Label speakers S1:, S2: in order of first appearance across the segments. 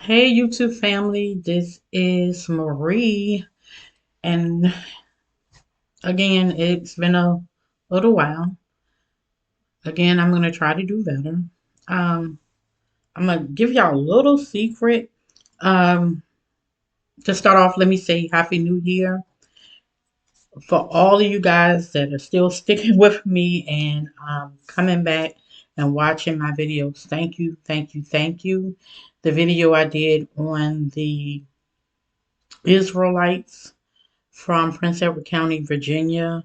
S1: Hey, YouTube family, this is Marie. And again, it's been a little while. Again, I'm going to try to do better. Um, I'm going to give y'all a little secret. Um, to start off, let me say Happy New Year for all of you guys that are still sticking with me and coming back and watching my videos. Thank you, thank you, thank you. The video I did on the Israelites from Prince Edward County, Virginia.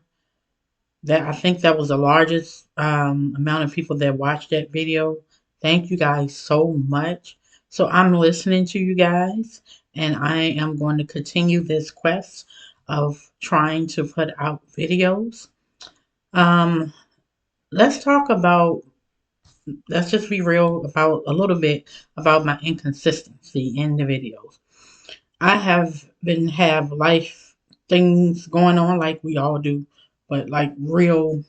S1: That I think that was the largest amount of people that watched that video. Thank you guys so much. So I'm listening to you guys, and I am going to continue this quest of trying to put out videos. Um, let's talk about. Let's just be real about a little bit about my inconsistency in the videos. I have life things going on like we all do, but like real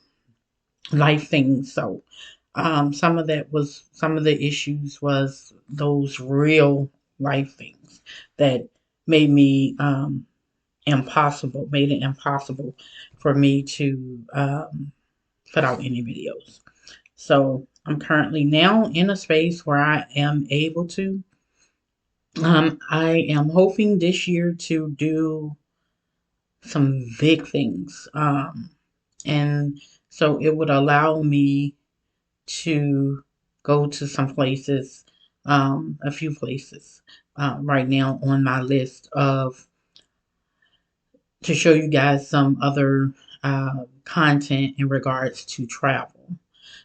S1: life things. So some of the issues was those real life things that made me made it impossible for me to put out any videos. So I'm currently now in a space where I am able to. I am hoping this year to do some big things. And so it would allow me to go to some places, a few places right now on my list of to show you guys some other content in regards to travel.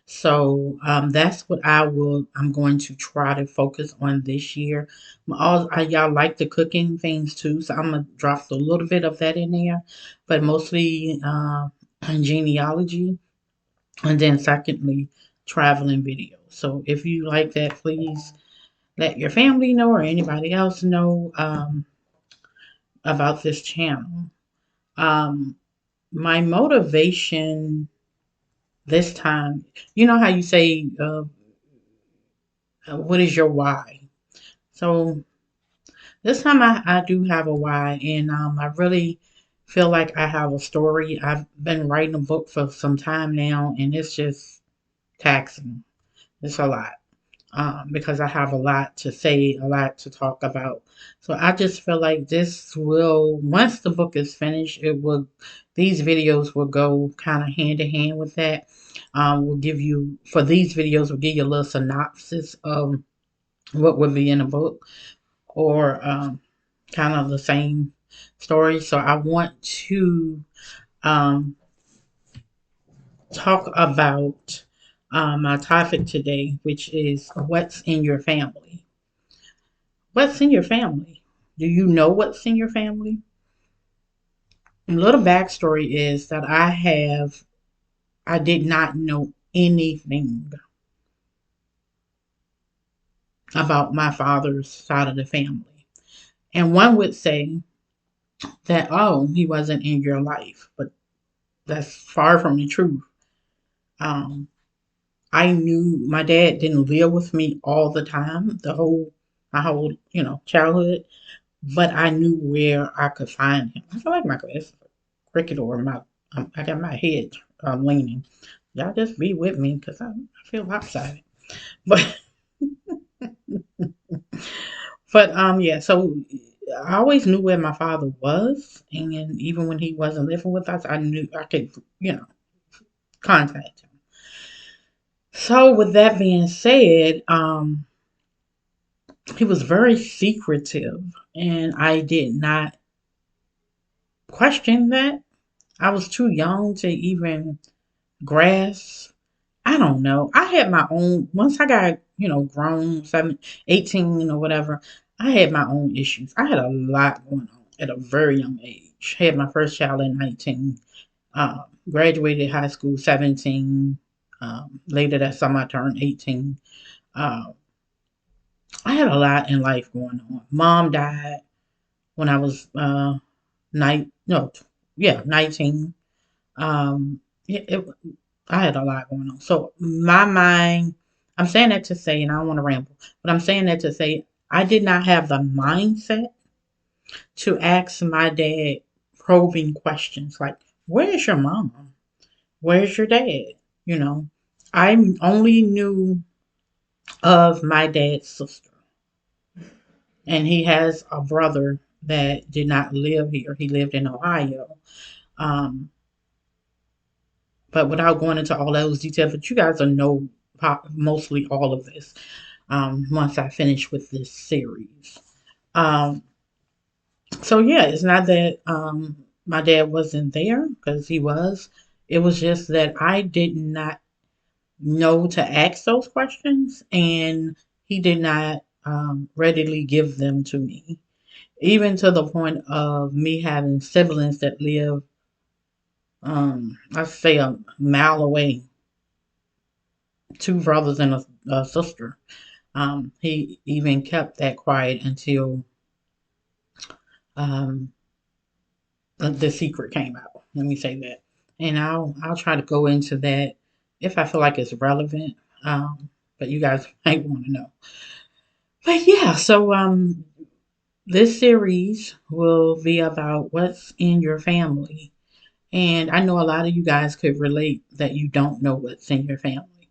S1: So that's what I'm going to try to focus on this year. Y'all like the cooking things too, so I'm gonna drop a little bit of that in there, but mostly genealogy, and then secondly, traveling videos. So if you like that, please let your family know or anybody else know about this channel. Um, my motivation this time, you know how you say, what is your why? So this time I do have a why, and I really feel like I have a story. I've been writing a book for some time now, and it's just taxing. It's a lot. Because I have a lot to say, a lot to talk about. So I just feel like once the book is finished, these videos will go kind of hand in hand with that. For these videos, we'll give you a little synopsis of what would be in the book or kind of the same story. So I want to um, talk about my topic today, which is what's in your family. What's in your family? Do you know what's in your family? A little backstory is that I did not know anything about my father's side of the family. And one would say that, oh, he wasn't in your life, but that's far from the truth. Um, I knew my dad didn't live with me all the time, my whole, childhood, but I knew where I could find him. I feel like my it's cricket or I got my head leaning. Y'all just be with me because I feel lopsided. But yeah. So I always knew where my father was, and even when he wasn't living with us, I knew I could contact him. So with that being said, he was very secretive, and I did not question that. I was too young to even grasp. I don't know. I had my own, once I got, grown, 18 or whatever, I had my own issues. I had a lot going on at a very young age. Had my first child at 19, graduated high school 17. Later that summer, I turned 18. Uh, I had a lot in life going on. Mom died when I was no, yeah, 19. Yeah, I had a lot going on. So my mind, I'm saying that to say, and I don't want to ramble, but I'm saying that to say I did not have the mindset to ask my dad probing questions like, where's your mom? Where's your dad? You know, I only knew of my dad's sister, and he has a brother that did not live here. He lived in Ohio. Um, but without going into all those details, but you guys will know mostly all of this once I finish with this series. Um, so yeah, it's not that my dad wasn't there because he was. It was just that I did not know to ask those questions, and he did not readily give them to me. Even to the point of me having siblings that live, I say a mile away, two brothers and a sister. He even kept that quiet until um, the secret came out. Let me say that, and I'll try to go into that if I feel like it's relevant. Um, but you guys might want to know. But yeah, so this series will be about what's in your family. And I know a lot of you guys could relate that you don't know what's in your family.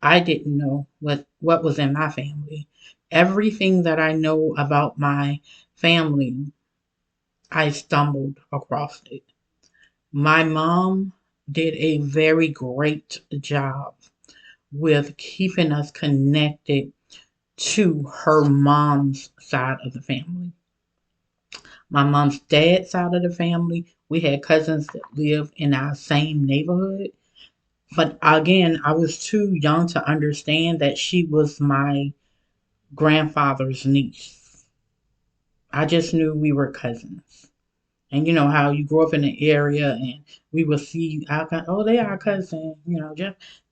S1: I didn't know what was in my family. Everything that I know about my family, I stumbled across it. My mom did a very great job with keeping us connected to her mom's side of the family. My mom's dad's side of the family, we had cousins that lived in our same neighborhood. But again, I was too young to understand that she was my grandfather's niece. I just knew we were cousins. And you know how you grow up in the area and we would see oh, they our cousin, you know,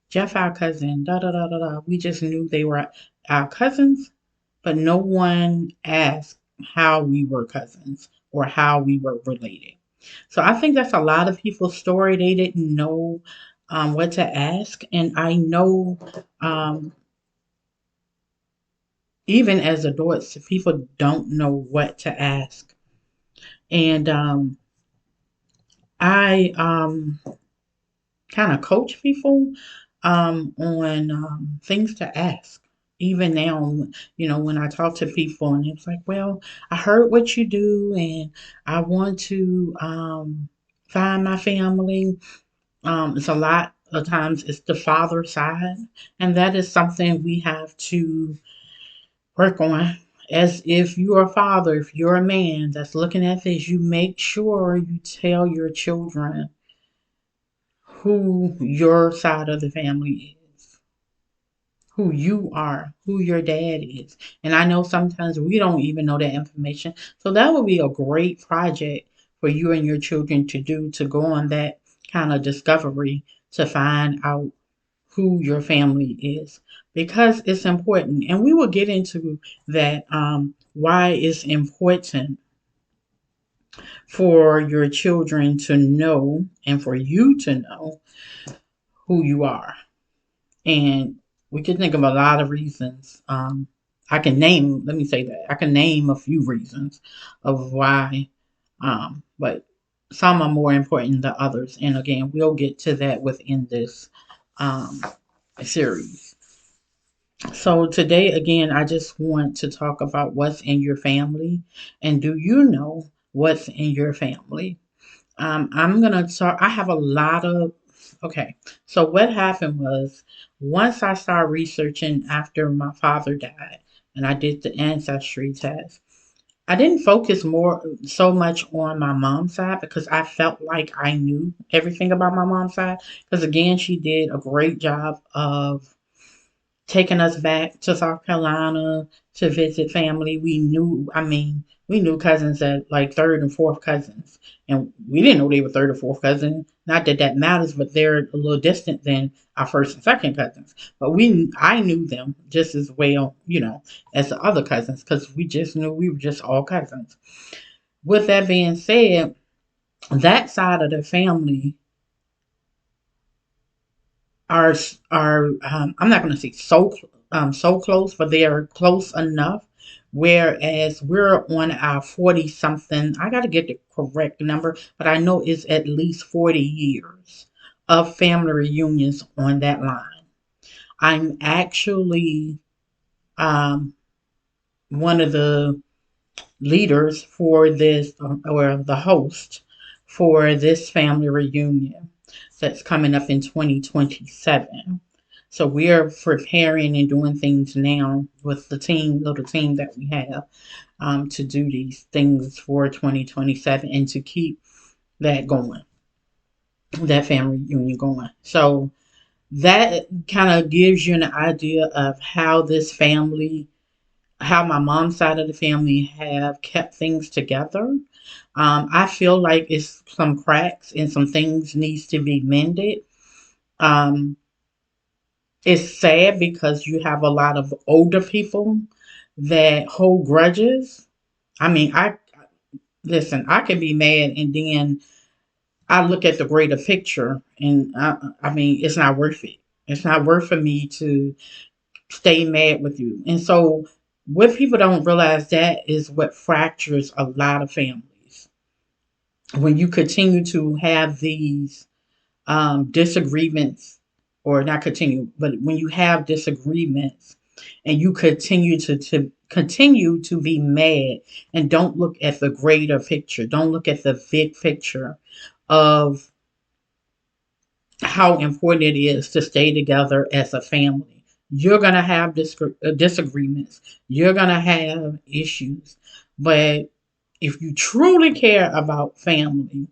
S1: Jeff our cousin, da da da da da. We just knew they were our cousins, but no one asked how we were cousins or how we were related. So I think that's a lot of people's story. They didn't know what to ask. And I know even as adults, people don't know what to ask. And I kind of coach people on things to ask. Even now, you know, when I talk to people and it's like, well, I heard what you do and I want to find my family. It's a lot of times it's the father side, and that is something we have to work on. As if you're a father, if you're a man that's looking at this, you make sure you tell your children who your side of the family is, who you are, who your dad is. And I know sometimes we don't even know that information. So that would be a great project for you and your children to do, to go on that kind of discovery to find out who your family is, because it's important. And we will get into that, why it's important for your children to know and for you to know who you are. And we could think of a lot of reasons. I can name, let me say that, I can name a few reasons of why, but some are more important than others. And again, we'll get to that within this um, series. So today, again, I just want to talk about what's in your family, and do you know what's in your family? I'm gonna talk. I have a lot of. Okay, so what happened was once I started researching after my father died, and I did the ancestry test. I didn't focus more so much on my mom's side because I felt like I knew everything about my mom's side. Because again, she did a great job of taking us back to South Carolina to visit family. We knew, I mean, we knew cousins that like third and fourth cousins. And we didn't know they were third or fourth cousin. Not that that matters, but they're a little distant than our first and second cousins. But I knew them just as well, you know, as the other cousins because we just knew we were just all cousins. With that being said, that side of the family are I'm not going to say so so close, but they are close enough whereas we're on our 40 something. I got to get the correct number, but I know it's at least 40 years of family reunions on that line. I'm actually um, one of the leaders for this, or the host for this family reunion that's coming up in 2027. So we are preparing and doing things now with the team, little team that we have, to do these things for 2027 and to keep that going, that family reunion going. So that kind of gives you an idea of how this family, how my mom's side of the family have kept things together. I feel like it's some cracks and some things needs to be mended. Um, it's sad because you have a lot of older people that hold grudges. I mean, I listen. I can be mad, and then I look at the greater picture, and I mean, it's not worth it. It's not worth for me to stay mad with you. And so, what people don't realize, that is what fractures a lot of families. When you continue to have these disagreements, or not continue, but when you have disagreements and you continue to be mad and don't look at the greater picture, don't look at the big picture of how important it is to stay together as a family. You're going to have disagreements. You're going to have issues. But if you truly care about family,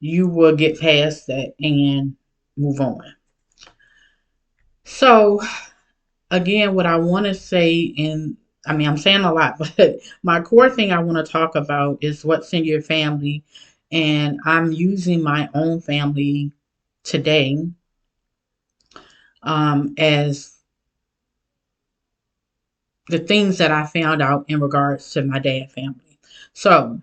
S1: you will get past that and move on. So, again, what I want to say, and I mean, I'm saying a lot, but my core thing I want to talk about is what's in your family. And I'm using my own family today as the things that I found out in regards to my dad family. So,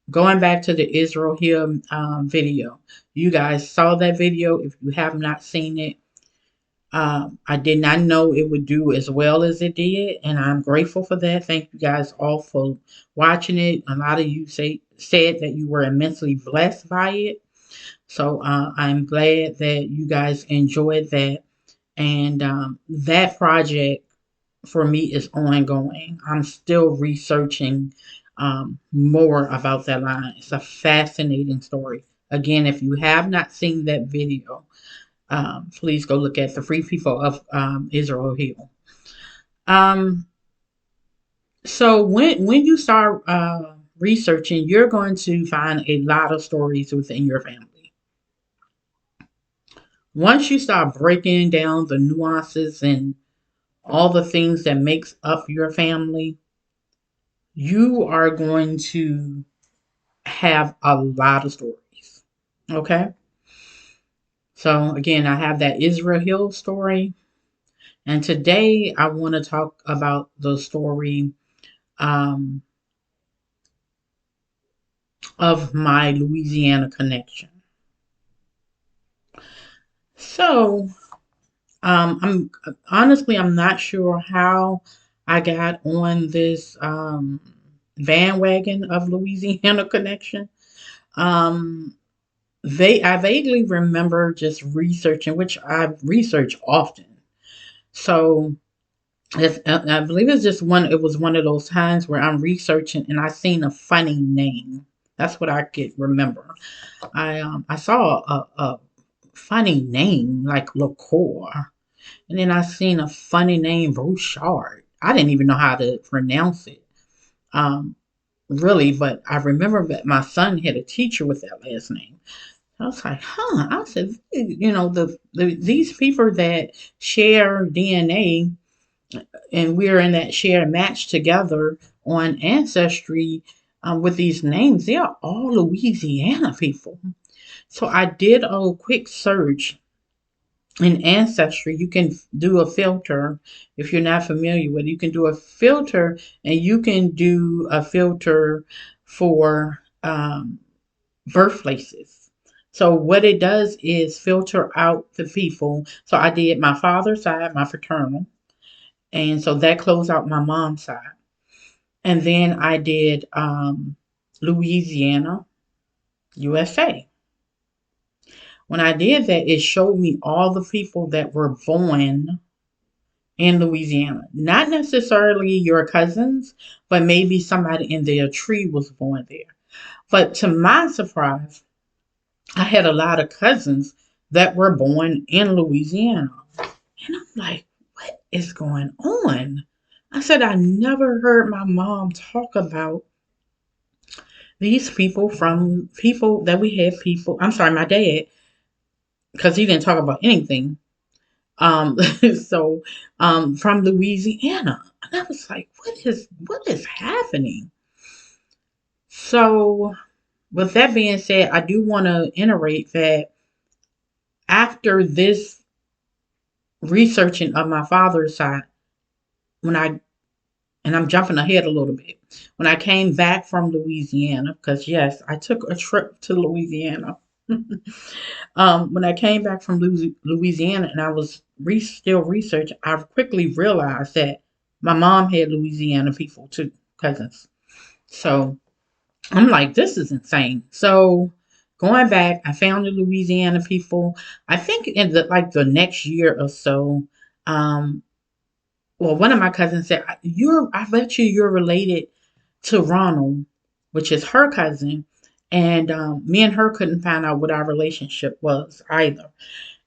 S1: going back to the Israel Hill video, you guys saw that video. If you have not seen it, I did not know it would do as well as it did, and I'm grateful for that. Thank you guys all for watching it. A lot of you said that you were immensely blessed by it. So I'm glad that you guys enjoyed that. And that project for me is ongoing. I'm still researching more about that line. It's a fascinating story. Again, if you have not seen that video, please go look at the Free People of Israel Hill. Um, so when you start researching, you're going to find a lot of stories within your family. Once you start breaking down the nuances and all the things that makes up your family, you are going to have a lot of stories. Okay? So again, I have that Israel Hill story. And today I want to talk about the story um, of my Louisiana connection. So I'm honestly, I'm not sure how I got on this bandwagon of Louisiana connection. Um, I vaguely remember just researching, which I research often. So I believe it's just one. It was one of those times where I'm researching and I seen a funny name. That's what I could remember. I saw a funny name like Liqueur, and then I seen a funny name Bouchard. I didn't even know how to pronounce it. Um, really, but I remember that my son had a teacher with that last name. I was like, huh. I said, these people that share DNA and we're in that shared match together on Ancestry with these names, they are all Louisiana people. So I did a quick search in Ancestry. You can do a filter if you're not familiar with it. You can do a filter, and you can do a filter for birthplaces. So what it does is filter out the people. So I did my father's side, my fraternal, and so that closed out my mom's side. And then I did Louisiana, USA. When I did that, it showed me all the people that were born in Louisiana. Not necessarily your cousins, but maybe somebody in their tree was born there. But to my surprise, I had a lot of cousins that were born in Louisiana. And I'm like, what is going on? I said, I never heard my mom talk about these people from people that we had people. I'm sorry, my dad, because he didn't talk about anything. Um, so from Louisiana. And I was like, what is happening? So with that being said, I do want to iterate that after this researching of my father's side, when I and I'm jumping ahead a little bit. When I came back from Louisiana, because yes, I took a trip to Louisiana. When I came back from Louisiana and I was still researching, I quickly realized that my mom had Louisiana people too, cousins. So I'm like, this is insane. So going back, I found the Louisiana people. I think in the next year or so, um, well, one of my cousins said, I bet you're related to Ronald, which is her cousin. And me and her couldn't find out what our relationship was either.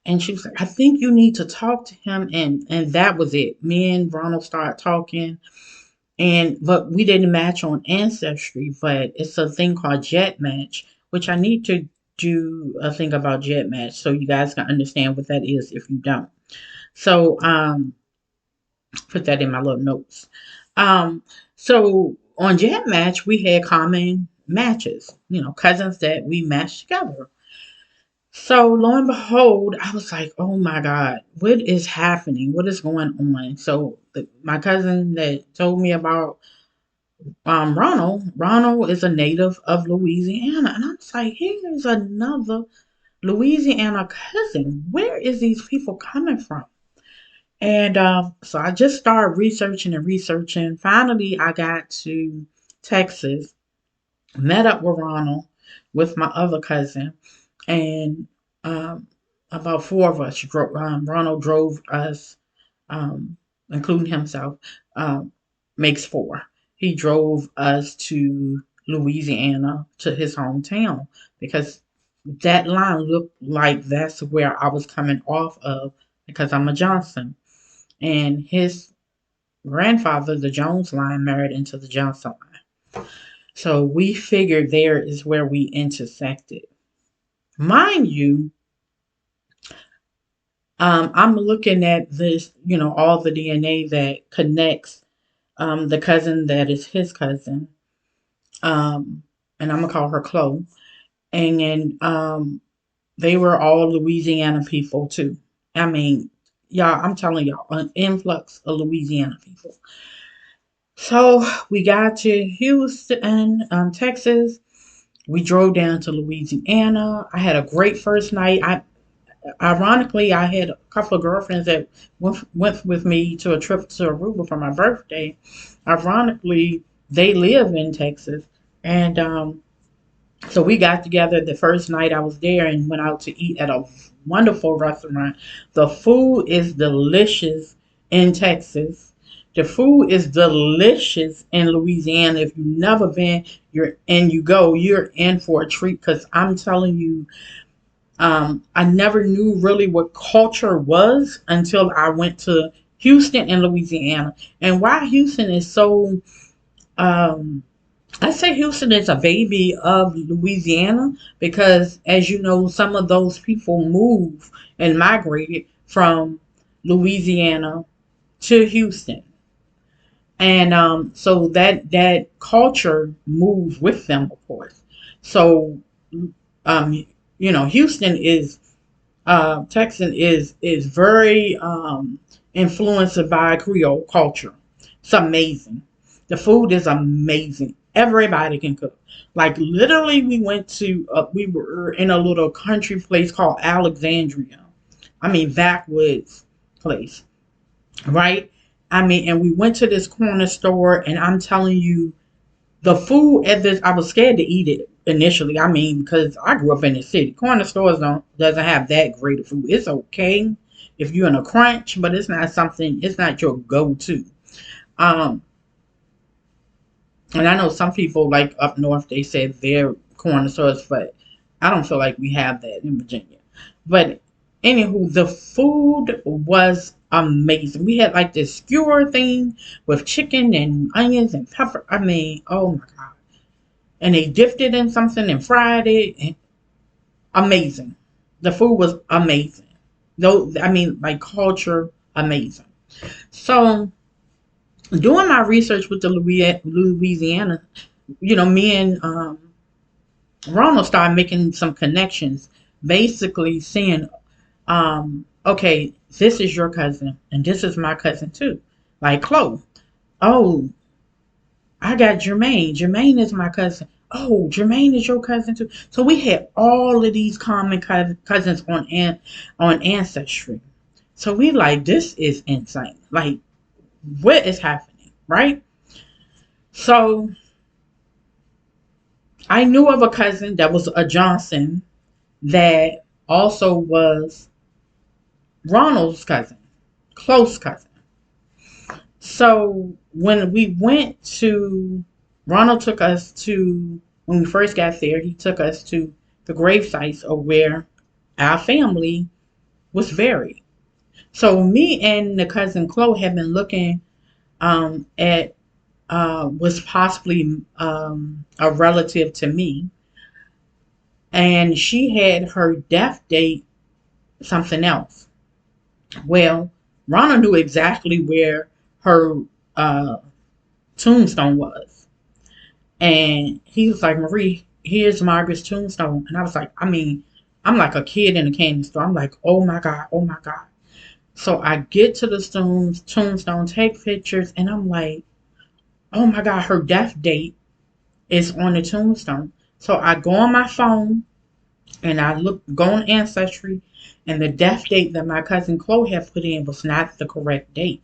S1: And she was like, I think you need to talk to him. And that was it. Me and Ronald started talking. But we didn't match on Ancestry, but it's a thing called Jet Match, which I need to do a thing about Jet Match so you guys can understand what that is if you don't. So put that in my little notes. Um, so on Jet Match, we had common matches, cousins that we matched together. So lo and behold, I was like, oh my God, what is happening? What is going on? So my cousin that told me about Ronald is a native of Louisiana. And I was like, here's another Louisiana cousin. Where is these people coming from? And so I just started researching and researching. Finally, I got to Texas, met up with Ronald, with my other cousin, and um, about four of us. Ronald drove us, um, including himself, um, makes four. He drove us to Louisiana, to his hometown, because that line looked like that's where I was coming off of because I'm a Johnson. And his grandfather, the Jones line, married into the Johnson line. So we figured there is where we intersected. Mind you, I'm looking at this, all the DNA that connects the cousin that is his cousin. Um, and I'm going to call her Chloe. And they were all Louisiana people too. I mean, y'all, I'm telling y'all, an influx of Louisiana people. So we got to Houston, Texas. We drove down to Louisiana. I had a great first night. Ironically, I had a couple of girlfriends that went with me to a trip to Aruba for my birthday. Ironically, they live in Texas, and so we got together the first night I was there and went out to eat at a wonderful restaurant. The food is delicious in Texas. The food is delicious in Louisiana. If you've never been, you're in for a treat because I'm telling you, I never knew really what culture was until I went to Houston and Louisiana. And why Houston is so um, I say Houston is a baby of Louisiana because, as you know, some of those people moved and migrated from Louisiana to Houston, and so that culture moved with them, of course. So, um, Houston is Texan is very influenced by Creole culture. It's amazing. The food is amazing. Everybody can cook. Like literally, we were in a little country place called Alexandria. I mean backwoods place, right? I mean, and we went to this corner store, and I'm telling you, the food at this, I was scared to eat it initially. I mean, because I grew up in the city. Corner stores doesn't have that great of food. It's okay if you're in a crunch, but it's not something. It's not your go-to. Um, and I know some people like up north. They said their corner stores, but I don't feel like we have that in Virginia. But anywho, the food was amazing. We had like this skewer thing with chicken and onions and pepper. I mean, oh my god! And they dipped it in something and fried it. And amazing. The food was amazing. No, I mean, like culture, amazing. So, doing my research with the Louisiana, me and Ronald started making some connections, basically saying, okay, this is your cousin, and this is my cousin too, like Chloe. Oh, I got Jermaine. Jermaine is my cousin. Oh, Jermaine is your cousin too. So we had all of these common cousins on Ancestry. So we like, this is insane. Like, what is happening, right? So I knew of a cousin that was a Johnson that also was Ronald's cousin, close cousin. So when we went to, Ronald took us to, when we first got there, he took us to the grave sites of where our family was buried. So me and the cousin Chloe had been looking at was possibly a relative to me, and she had her death date something else. Well, Ronald knew exactly where her uh, tombstone was. And he was like, Marie, here's Margaret's tombstone. And I was like, I mean, I'm like a kid in a candy store. I'm like, oh my God, oh my God. So I get to the tombstone, take pictures, and I'm like, oh my God, her death date is on the tombstone. So I go on my phone and I go on Ancestry, and the death date that my cousin Chloe had put in was not the correct date.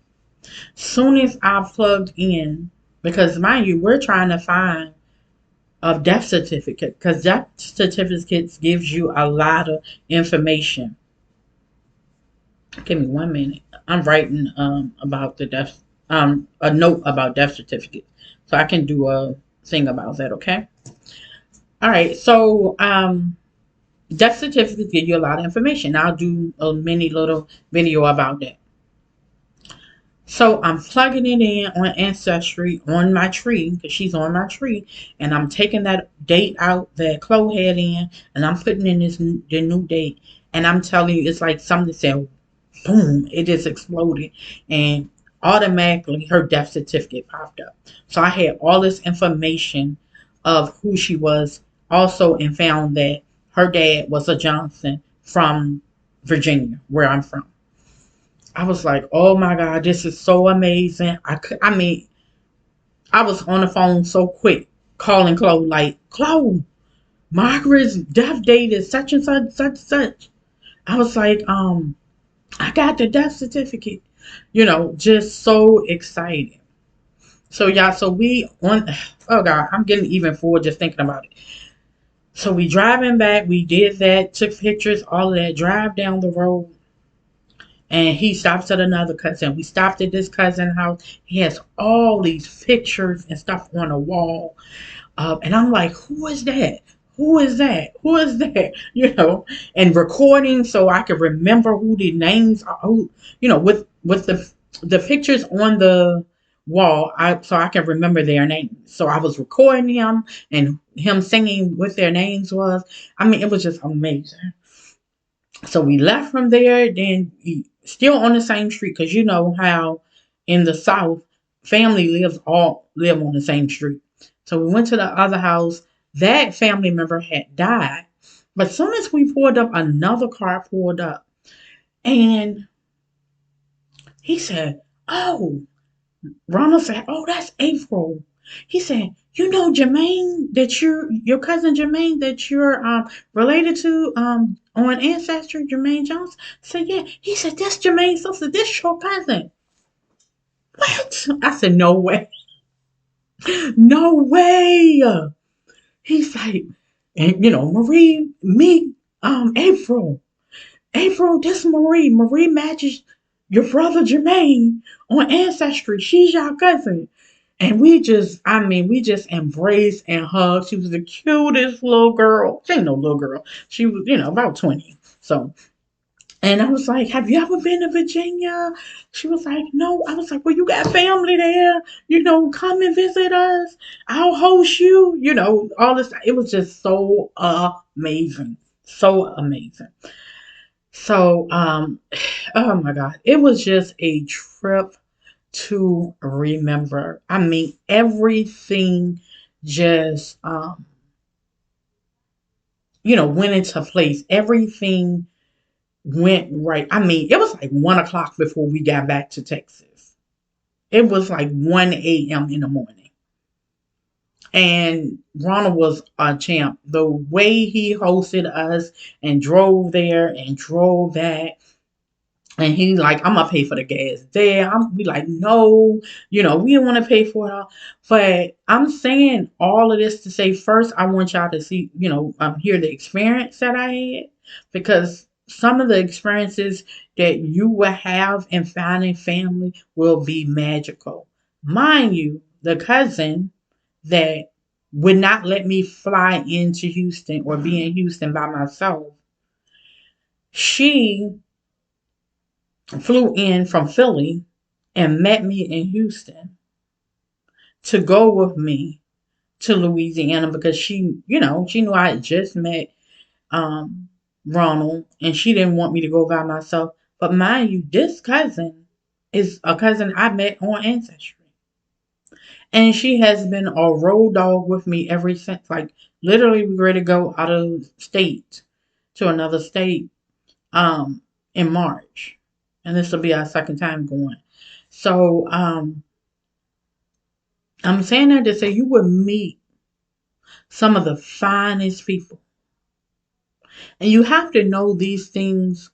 S1: Soon as I plugged in, because mind you, we're trying to find a death certificate, because death certificates gives you a lot of information. Give me 1 minute. I'm writing about the death, a note about death certificate, so I can do a thing about that. Okay. All right. So death certificates give you a lot of information. I'll do a mini little video about that. So I'm plugging it in on Ancestry on my tree, because she's on my tree, and I'm taking that date out that Chloe had in, and I'm putting in the new date, and I'm telling you, it's like something said, boom, it just exploded, and automatically her death certificate popped up. So I had all this information of who she was, also, and found that her dad was a Johnson from Virginia, where I'm from. I was like, oh my God, this is so amazing. I mean, I was on the phone so quick, calling Chloe, like, Chloe, Margaret's death date is such and such, such, such. I was like, I got the death certificate, just so excited. So yeah, so we on, oh God, I'm getting even forward just thinking about it. So we driving back, we did that, took pictures, all of that, drive down the road. And he stops at another cousin. We stopped at this cousin's house. He has all these pictures and stuff on the wall. And I'm like, who is that? Who is that? Who is that? And recording so I could remember who the names are. With the pictures on the wall, so I can remember their names. So I was recording them and him singing what their names was. I mean, it was just amazing. So we left from there, then still on the same street, because you know how in the South, family live on the same street. So we went to the other house. That family member had died. But as soon as we pulled up, another car pulled up. And he said, oh, Ronald said, oh, that's April. He said, you know Jermaine, that your cousin Jermaine that you're related to on Ancestry, Jermaine Johnson? I said, yeah. He said, that's Jermaine's sister, this your cousin. What? I said, no way. No way. He's like, and Marie, me, April. April, this Marie. Marie matches your brother Jermaine on Ancestry. She's your cousin. And we just embraced and hugged. She was the cutest little girl. She ain't no little girl. She was, about 20. So, and I was like, have you ever been to Virginia? She was like, no. I was like, well, you got family there. Come and visit us. I'll host you. All this. It was just so amazing. So amazing. So, oh my God. It was just a trip to remember. I mean, everything just, went into place. Everything went right. I mean, it was like 1 o'clock before we got back to Texas. It was like 1 a.m. in the morning. And Ronald was a champ. The way he hosted us and drove there and drove back. And he's like, I'm gonna pay for the gas there. I'm be like, no, we don't want to pay for it all. But I'm saying all of this to say, first, I want y'all to see, hear the experience that I had, because some of the experiences that you will have in finding family will be magical. Mind you, the cousin that would not let me fly into Houston or be in Houston by myself, she flew in from Philly and met me in Houston to go with me to Louisiana, because she knew I had just met Ronald, and she didn't want me to go by myself. But mind you, this cousin is a cousin I met on Ancestry. And she has been a road dog with me ever since. Like, literally, we were ready to go out of state to another state in March. And this will be our second time going. So I'm saying that to say you would meet some of the finest people. And you have to know these things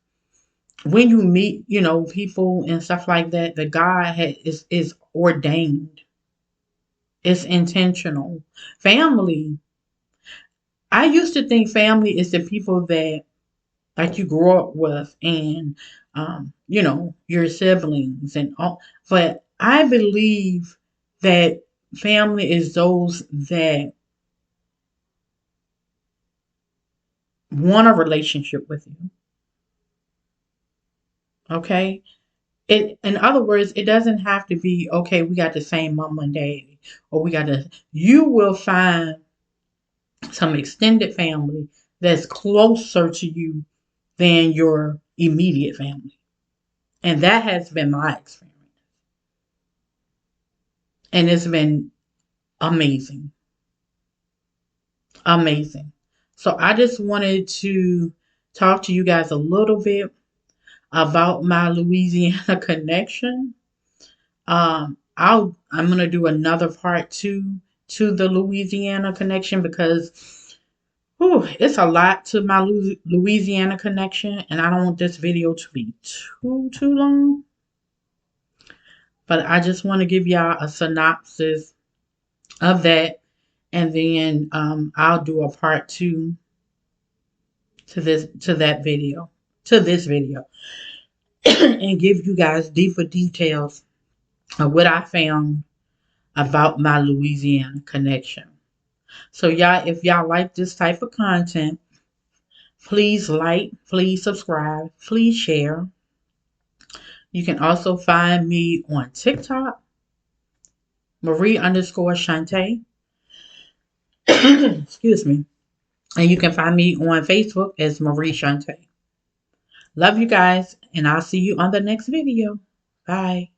S1: when you meet, people and stuff like that. The God is ordained. It's intentional. Family. I used to think family is the people that like you grew up with, and your siblings and all. But I believe that family is those that want a relationship with you. Okay? In other words, it doesn't have to be, okay, we got the same mom and daddy, or you will find some extended family that's closer to you than your immediate family. And that has been my experience. And it's been amazing. Amazing. So I just wanted to talk to you guys a little bit about my Louisiana connection. I'm gonna do another part two to the Louisiana connection, because it's a lot to my Louisiana connection, and I don't want this video to be too long. But I just want to give y'all a synopsis of that, and then I'll do a part two to this video, and give you guys deeper details of what I found about my Louisiana connection. So y'all, if y'all like this type of content, please like, please subscribe, please share. You can also find me on TikTok, Marie_Chante. Excuse me. And you can find me on Facebook as Marie Chante. Love you guys, and I'll see you on the next video. Bye.